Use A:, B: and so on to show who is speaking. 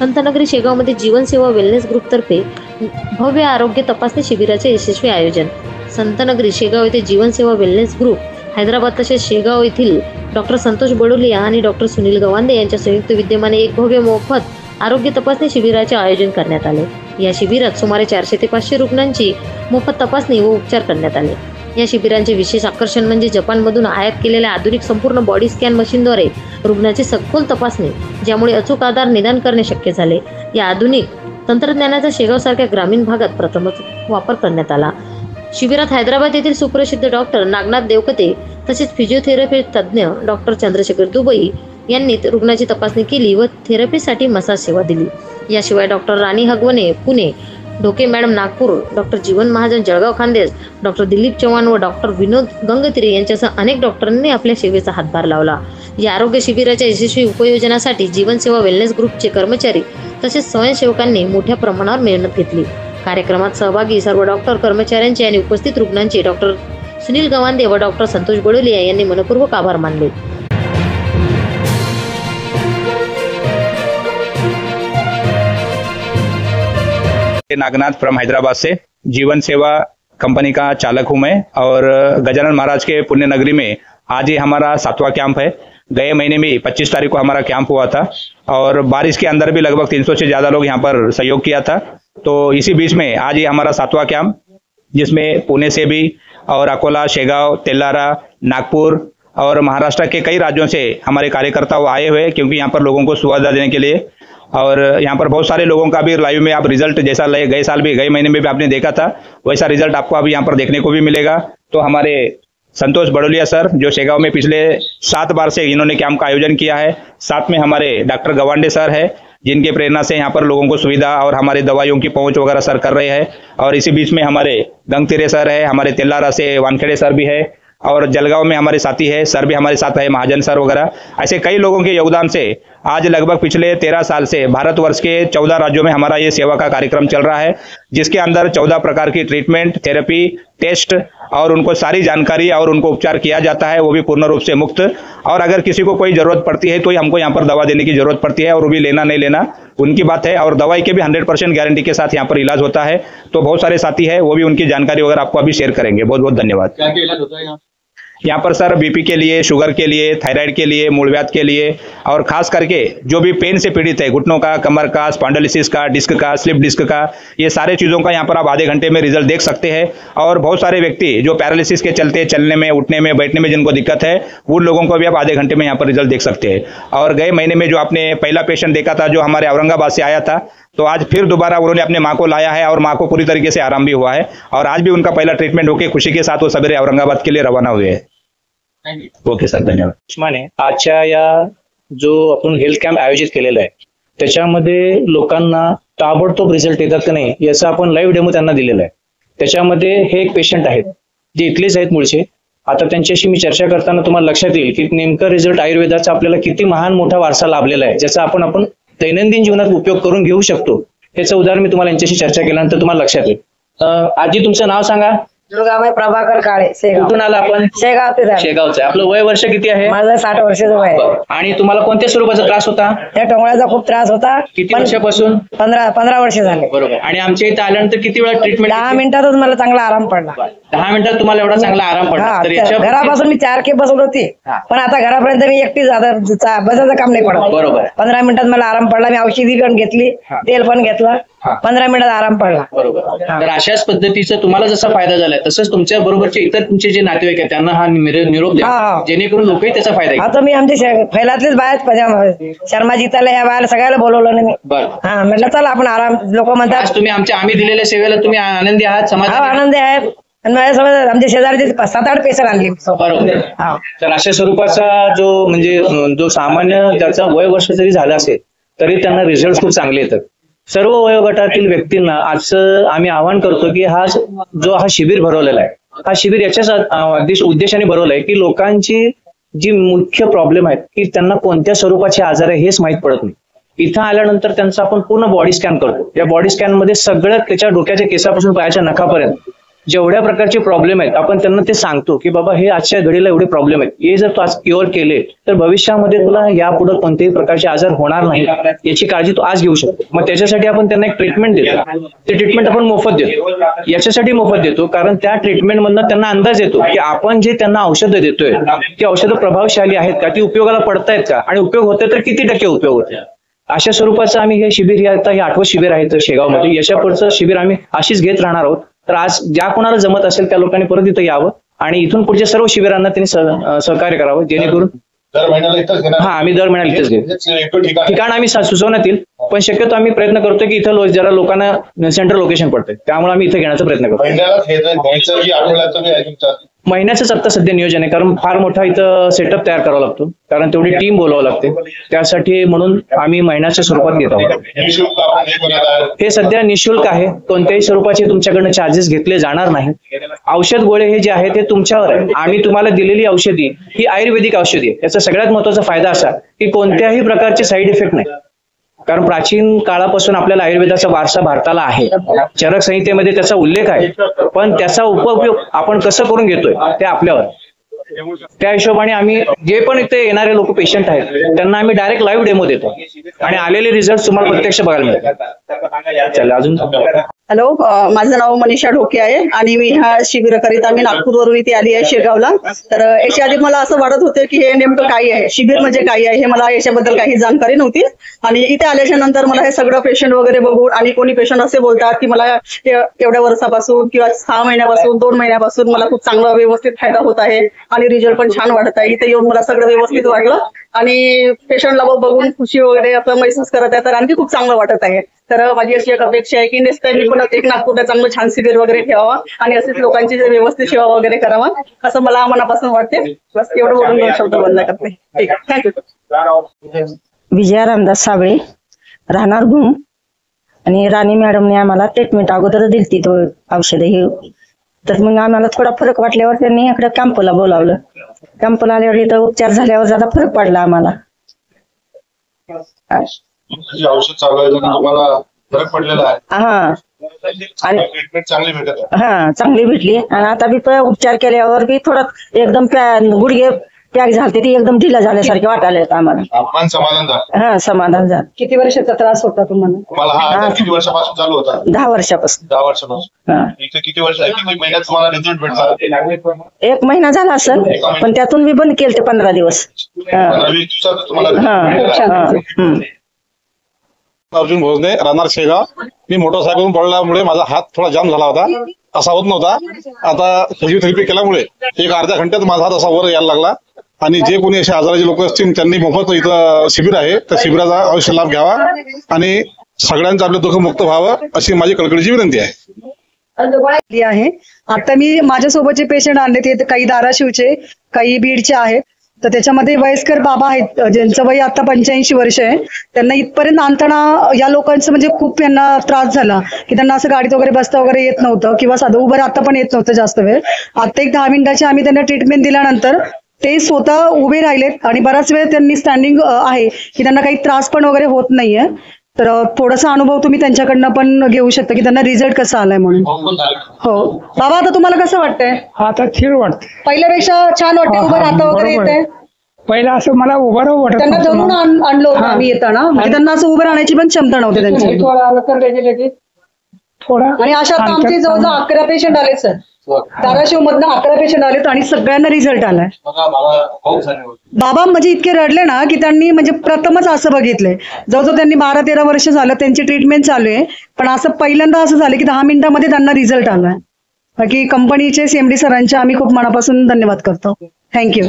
A: पंतनगरी शेगावमध्ये जीवनसेवा वेलनेस ग्रुपतर्फे भव्य आरोग्य तपासणी शिबिराचे यशस्वी आयोजन। संतनगरी शेगाव येथे जीवनसेवा वेलनेस ग्रुप हैदराबाद तसेच शेगाव येथील डॉक्टर संतोष बडोलिया आणि डॉक्टर सुनील गवांदे यांच्या संयुक्त विद्यमाने एक भव्य मोफत आरोग्य तपासणी शिबिराचे आयोजन करण्यात आले। या शिबिरात सुमारे 400 ते 500 रुग्णांची मोफत तपासणी व उपचार करण्यात आले। या शिबिरांचे विशेष आकर्षण म्हणजे जपानमधून आयात केलेल्या आधुनिक संपूर्ण बॉडी स्कॅन मशीनद्वारे रुग्णाची सखोल तपासणी, ज्यामुळे अचूक आधार निदान करणे शक्य झाले। या आधुनिक तंत्रज्ञानाचा शेगावसारख्या ग्रामीण भागात प्रथमच वापर करण्यात आला। शिबिरात हैदराबाद येथील सुप्रसिद्ध डॉक्टर नागनाथ देवकते तसेच फिजिओथेरपी तज्ज्ञ डॉक्टर चंद्रशेखर दुबई यांनी रुग्णाची तपासणी केली व थेरपीसाठी मसाज सेवा दिली। याशिवाय डॉक्टर राणी हगवणे पुणे, ढोके मॅडम नागपूर, डॉक्टर जीवन महाजन जळगाव खान्देश, डॉक्टर दिलीप चव्हाण व डॉक्टर विनोद गंगतिरे यांच्यासह अनेक डॉक्टरांनी आपल्या सेवेचा हातभार लावला। या आरोग्य शिबिराच्या यशस्वी उपयोजनासाठी जीवनसेवा वेलनेस ग्रुपचे कर्मचारी तसेच स्वयंसेवकांनी मोठ्या प्रमाणावर मेहनत घेतली। कार्यक्रमात सहभागी सर्व डॉक्टर कर्मचाऱ्यांचे आणि उपस्थित रुग्णांचे डॉक्टर सुनील गवांदे व डॉक्टर संतोष बडोलिया यांनी मनपूर्वक आभार मानले।
B: नागनाथ फ्रॉम हैदराबाद से जीवन सेवा कंपनी का चालक हूं मैं और गजानन महाराज के पुण्य नगरी में आज ही हमारा 7वां कैंप है। गए महीने में 25 तारीख को हमारा कैंप हुआ था और बारिश के अंदर भी लगभग 300 से ज्यादा लोग यहाँ पर सहयोग किया था। तो इसी बीच में आज ही हमारा 7वां कैंप, जिसमें पुणे से भी और अकोला, शेगाव, तेलारा, नागपुर और महाराष्ट्र के कई राज्यों से हमारे कार्यकर्ता वो आए हुए, क्योंकि यहाँ पर लोगों को सुविधा देने के लिए। और यहाँ पर बहुत सारे लोगों का भी लाइव में आप रिजल्ट जैसा गए साल भी गए महीने में भी आपने देखा था, वैसा रिजल्ट आपको अभी यहाँ पर देखने को भी मिलेगा। तो हमारे संतोष बडोलिया सर जो शेगाव में पिछले 7 बार से इन्होंने कैंप का आयोजन किया है, साथ में हमारे डॉक्टर गवांडे सर है जिनके प्रेरणा से यहाँ पर लोगों को सुविधा और हमारे दवाइयों की पहुंच वगैरह सर कर रहे हैं। और इसी बीच में हमारे गंगतिरे सर है, हमारे तेलारा से वानखेड़े सर भी है और जलगांव में हमारे साथी है, सर भी हमारे साथ है, महाजन सर वगैरह। ऐसे कई लोगों के योगदान से आज लगभग पिछले 13 साल से भारतवर्ष के 14 राज्यों में हमारा ये सेवा का कार्यक्रम चल रहा है, जिसके अंदर 14 प्रकार की ट्रीटमेंट, थेरेपी, टेस्ट और उनको सारी जानकारी और उनको उपचार किया जाता है, वो भी पूर्ण रूप से मुफ्त। और अगर किसी को कोई जरूरत पड़ती है तो हमको यहाँ पर दवा देने की जरूरत पड़ती है, और वो भी लेना नहीं लेना उनकी बात है। और दवाई के भी 100% गारंटी के साथ यहाँ पर इलाज होता है। तो बहुत सारे साथी है, वो भी उनकी जानकारी वगैरह आपको अभी शेयर करेंगे। बहुत बहुत धन्यवाद।
C: क्या क्या इलाज होता है
B: यहाँ पर सर बीपी के लिए, शुगर के लिए, थायराइड के लिए, मूलव्याध के लिए, और खास करके जो भी पेन से पीड़ित है, घुटनों का, कमर का, स्पॉन्डिलोसिस का, डिस्क का, स्लिप डिस्क का, ये सारे चीजों का यहाँ पर आप आधे घंटे में रिजल्ट देख सकते हैं। और बहुत सारे व्यक्ति जो पैरालिसिस के चलते चलने में, उठने में, बैठने में जिनको दिक्कत है, उन लोगों को भी आप आधे घंटे में यहाँ पर रिजल्ट देख सकते हैं। और गए महीने में जो आपने पहला पेशेंट देखा था जो हमारे औरंगाबाद से आया था, तो आज फिर दोबारा उन्होंने अपने माँ को लाया है और माँ को पूरी तरीके से आराम भी हुआ है। और आज भी उनका पहला ट्रीटमेंट होकर खुशी के साथ वो सवेरे औरंगाबाद के लिए रवाना हुए हैं। ओके सर, धन्यवाद।
D: आजच्या या जो आपण हेल्थ कॅम्प आयोजित केलेला आहे त्याच्यामध्ये लोकांना ताबडतोब रिझल्ट येतात का नाही याचा आपण लाईव्ह डेमो त्यांना दिलेला आहे। त्याच्यामध्ये हे एक पेशंट आहेत जे इथलेच आहेत मूळचे। आता त्यांच्याशी मी चर्चा करताना तुम्हाला लक्षात येईल की नेमका रिझल्ट आयुर्वेदाचा आपल्याला किती महान मोठा वारसा लाभलेला आहे, ज्याचा आपण दैनंदिन जीवनात उपयोग करून घेऊ शकतो। याचं उदाहरण मी तुम्हाला यांच्याशी चर्चा केल्यानंतर तुम्हाला लक्षात येईल। आजी तुमचं नाव सांगा।
E: दुर्गाबाई प्रभाकर काळे, शेगाव।
D: कुठून आला आपण?
E: शेगाव ते
D: शेगावचं। आपलं वय वर्ष किती आहे?
E: माझं 60 वर्षाचं वय आहे।
D: आणि तुम्हाला कोणत्या स्वरूपाचा त्रास होता?
E: त्या टोंगळ्याचा खूप त्रास होता।
D: किती वर्षापासून?
E: 15 वर्ष झाले।
D: बरोबर। आणि आमच्या इथे आल्यानंतर किती वेळा ट्रीटमेंट?
E: 10 मिनिटातच मला चांगला आराम पडला।
D: 10 मिनिटात तुम्हाला एवढा चांगला आराम पडला? तर याच्या
E: घरापासून मी 4 खेप बसत होती, पण आता घरापर्यंत मी एकटी बसायचं काम नाही पडत।
D: बरोबर।
E: 15 मिनिटात मला आराम पडला। मी औषधी पण घेतली, तेल पण घेतलं, 15 मिनिटात आराम पडला।
D: बरोबर। तर अशाच पद्धतीचा तुम्हाला जसा फायदा झालाय तसंच तुमच्या बरोबरचे इतर तुमचे जे नातेवाईक आहेत त्यांना हा निरोप द्या, जेणेकरून लोकही त्याचा फायदा घेतील।
E: आता मी आमच्या फैलातलेच बाहेर शर्मा जिताला या बाहेर सगळ्याला बोलवलं नाही।
D: बरं।
E: म्हटलं चला आपण आराम, लोक म्हणतात
D: तुम्ही आम्ही दिलेल्या सेवेला तुम्ही आनंदी आहात? समाधानी?
E: आनंदी आहेत। आणि माझ्यासोबत आमच्या शेजारचे 7-8 पेशंट आणले।
D: बरोबर। तर अशा स्वरूपाचा जो सामान्य ज्याचा वय वर्ष जरी झाला असेल तरी त्यांना रिझल्ट खूप चांगले येतात। सर्व वयोगटातील व्यक्तींना आज आम्ही आवाहन करतो की हा शिबिर भरवलेला आहे, हा शिबिर याच्याच उद्देशाने भरवलाय की लोकांची जी मुख्य प्रॉब्लेम आहेत की त्यांना कोणत्या स्वरूपाचे आजार आहे हेच माहीत पडत नाही। इथं आल्यानंतर त्यांचा आपण पूर्ण बॉडी स्कॅन करतो। या बॉडी स्कॅन मध्ये सगळं त्याच्या डोक्याच्या केसापासून पायाच्या नखापर्यंत जेवढ्या प्रकारचे प्रॉब्लेम आहेत आपण त्यांना ते सांगतो की बाबा हे आजच्या घडीला एवढे प्रॉब्लेम आहेत, हे जर तू आज क्युअर केले तर भविष्यामध्ये तुला यापुढे कोणत्याही प्रकारचे आजार होणार नाही, याची काळजी तू आज घेऊ शकतो. मग त्याच्यासाठी आपण त्यांना एक ट्रीटमेंट देतो. ते ट्रीटमेंट आपण मोफत देतो. याच्यासाठी मोफत देतो कारण त्या ट्रीटमेंटमधनं त्यांना अंदाज येतो की आपण जे त्यांना औषधं देतोय ती औषधं प्रभावशाली आहेत का, ती उपयोगाला पडतायत का, आणि उपयोग होते तर किती टक्के उपयोग होते. अशा स्वरूपाचं आम्ही हे शिबिर, हे आता हे 8वं शिबिर आहे तर शेगावमध्ये. याच्या पुढचं शिबिर आम्ही अशीच घेत राहणार आहोत. तर आज ज्या कोणाला जमत असेल त्या लोकांनी परत इथं यावं आणि इथून पुढच्या सर्व शिबिरांना त्यांनी सहकार्य करावं, जेणेकरून
C: दर महिन्याला इथंच घेणार.
D: हा आम्ही दर महिन्याला इथेच घेतो. ठिकाण आम्ही सुचवण्यात येईल, पण शक्यतो आम्ही प्रयत्न करतो की इथं जरा लोकांना सेंट्रल लोकेशन पडतंय, त्यामुळे आम्ही इथे घेण्याचा प्रयत्न करतो. महिन्याचंच आता सध्या नियोजन आहे, कारण फार मोठा इथं सेटअप तयार करावा लागतो, कारण तेवढी टीम बोलावं लागते. त्यासाठी म्हणून आम्ही महिन्याच्या स्वरूपात घेत आहोत. हे सध्या निशुल्क आहे, कोणत्याही स्वरूपाचे तुमच्याकडनं चार्जेस घेतले जाणार नाही. औषध गोळे हे जे आहे ते तुमच्यावर आहे. आम्ही तुम्हाला दिलेली औषधी ही आयुर्वेदिक औषधी आहे. याचा सगळ्यात महत्वाचा फायदा असा की कोणत्याही प्रकारचे साईड इफेक्ट नाही, कारण प्राचीन काळापासून आपल्याला आयुर्वेदाचा वारसा भारताला आहे. चरक संहितेमध्ये त्याचा उल्लेख आहे, पण त्याचा उपयोग आपण कसं करून घेतोय ते आपल्यावर. त्या हिशोबाने आम्ही जे पण इथे येणारे लोक पेशंट आहेत त्यांना आम्ही डायरेक्ट लाईव्ह डेमो देतो आणि आलेले रिझल्ट तुम्हाला प्रत्यक्ष बघायला मिळतात. चला अजून.
E: हॅलो, माझं नाव मनीषा ढोके आहे आणि मी ह्या शिबिराकरिता मी नागपूरवरून इथे आली आहे शेगावला. तर याच्या आधी मला असं वाटत होतं की हे नेमकं काय आहे, शिबिर म्हणजे काय आहे, हे मला याच्याबद्दल काही जाणकारी नव्हती. आणि इथे आल्याच्या नंतर मला हे सगळं पेशंट वगैरे बघून, आणि कोणी पेशंट असे बोलतात की मला एवढ्या वर्षापासून किंवा 6 महिन्यापासून 2 महिन्यापासून मला खूप चांगला व्यवस्थित फायदा होत आहे आणि रिझल्ट पण छान वाटत आहे. इथे येऊन मला सगळं व्यवस्थित वाटलं आणि पेशंटला बघून खुशी वगैरे आपलं महसूस करत आहे, तर आणखी खूप चांगलं वाटत आहे. तर माझी अशी एक अपेक्षा आहे की नेक्स्ट टाइम मी पुन्हा एक नागपूरला चांगलं छान शिबिर वगैरे ठेवावा आणि असेच लोकांची व्यवस्थित सेवा वगैरे करावा, असं मला मनापासून वाटते. बस एवढं बोलून 2 शब्द बंद करते. ठीक आहे, थँक्यू.
F: विजया रामदास साबळे, राहणार घुम. आणि राणी मॅडमने आम्हाला ट्रीटमेंट अगोदर दिली तो औषधं हे, तर मग आम्हाला थोडा फरक वाटल्यावर त्यांनी इकडे कॅम्पला बोलावलं. कॅम्पला आल्यावर इथं उपचार झाल्यावर जरा फरक पडला आम्हाला.
C: औषध चालू आहे, तुम्हाला फरक पडलेला आहे.
F: हा, आणि
C: ट्रीटमेंट चांगली भेटत आहे.
F: हा चांगली भेटली. आणि आता बी उपचार केल्यावर बी थोडं एकदम गुडघे पॅक झाले, ती एकदम ढिला झाल्यासारखे वाटायला येतं आम्हाला.
C: मन समाधान झालं.
F: हा, समाधान झालं.
E: किती वर्षाचा त्रास होता तुम्हाला?
C: तुम्हाला हा आजार किती वर्षापासून चालू होता?
F: 10 वर्षापासून.
C: 10 वर्षापासून. इथे किती वर्ष, किती महिन्यात तुम्हाला रिझल्ट भेटला?
F: 1 महिना झाला असेल, पण त्यातून मी बंद केलं ते 15 दिवस.
C: 15-20 दिवसात तुम्हाला.
G: अर्जुन भोजने, राहणार शेगाव. मी मोटरसायकलवरून पडल्यामुळे माझा हात थोडा जाम झाला होता, असा होत नव्हता. आता फिजिओथेरपी केल्यामुळे एक अर्ध्या घंट्यात माझा हात असा वर यायला लागला. आणि जे कोणी असे आजाराचे लोक असतील त्यांनी मोफत इथं शिबिर आहे, त्या शिबिराचा अवश्य लाभ घ्यावा आणि सगळ्यांचं आपलं दुःख मुक्त व्हावं अशी माझी कळकळीची विनंती आहे.
E: आता मी माझ्यासोबतचे पेशंट आणले ते काही धाराशिवचे, काही बीडचे आहेत. तर त्याच्यामध्ये वयस्कर बाबा आहेत ज्यांचं वय आता 85 वर्ष आहे. त्यांना इथपर्यंत आणताना या लोकांचं म्हणजे खूप यांना त्रास झाला की त्यांना असं गाडीत वगैरे बसता वगैरे येत नव्हतं किंवा साधं उभं राहता पण येत नव्हतं जास्त वेळ. आता एक 10 मिनिटाची आम्ही त्यांना ट्रीटमेंट दिल्यानंतर ते स्वतः उभे राहिलेत आणि बराच वेळ त्यांनी स्टँडिंग आहे की त्यांना काही त्रास पण वगैरे होत नाहीये. तर थोडासा अनुभव तुम्ही त्यांच्याकडनं पण घेऊ शकता की त्यांना रिझल्ट कसा आलाय म्हणून. हो बाबा, आता तुम्हाला कसं वाटतंय?
H: आता थिर वाटते,
E: पहिल्यापेक्षा छान वाटते, उभं राहता वगैरे येते.
H: पहिला असं मला उभं राहू वाटत
E: त्यांना धरून आणलं होतं आम्ही येताना, म्हणजे त्यांना असं उभं राहण्याची पण क्षमता नव्हती त्यांची.
H: थोडा.
E: आणि अशा आता आमचे जवळजवळ 11 पेशंट आले सर, धाराशिव मधनं 11 पेशंट आलेत आणि सगळ्यांना रिझल्ट आलाय. बाबा म्हणजे इतके रडले ना की त्यांनी म्हणजे प्रथमच असं बघितलंय. जवळजवळ त्यांनी 12-13 वर्ष झालं त्यांची ट्रीटमेंट चालू आहे, पण असं पहिल्यांदा असं झालं की 10 मिनिटांमध्ये त्यांना रिझल्ट आलाय. बाकी कंपनीचे CMD सरांचे आम्ही खूप मनापासून धन्यवाद करतो. थँक्यू.